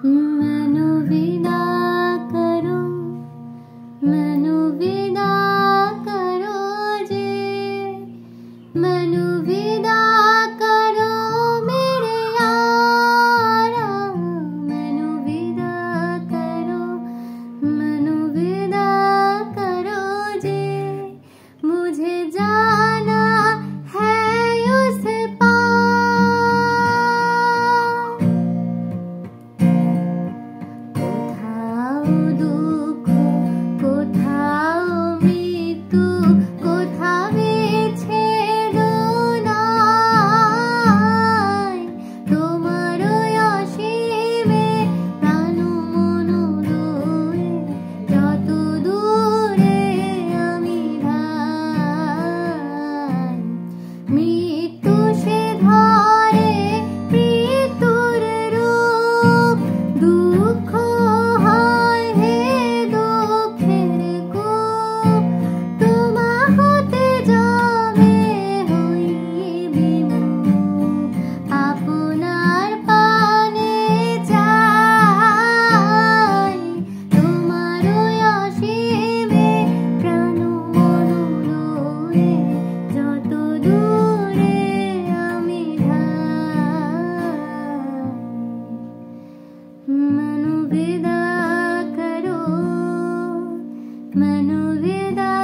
मैनू विदा करो, मैनू विदा करो जे, मैनू विदा करो मेरे यारा, मैनू विदा करो, मैनू विदा करो जे, मुझे जाना है उस मैनू विदा करो, मैनू विदा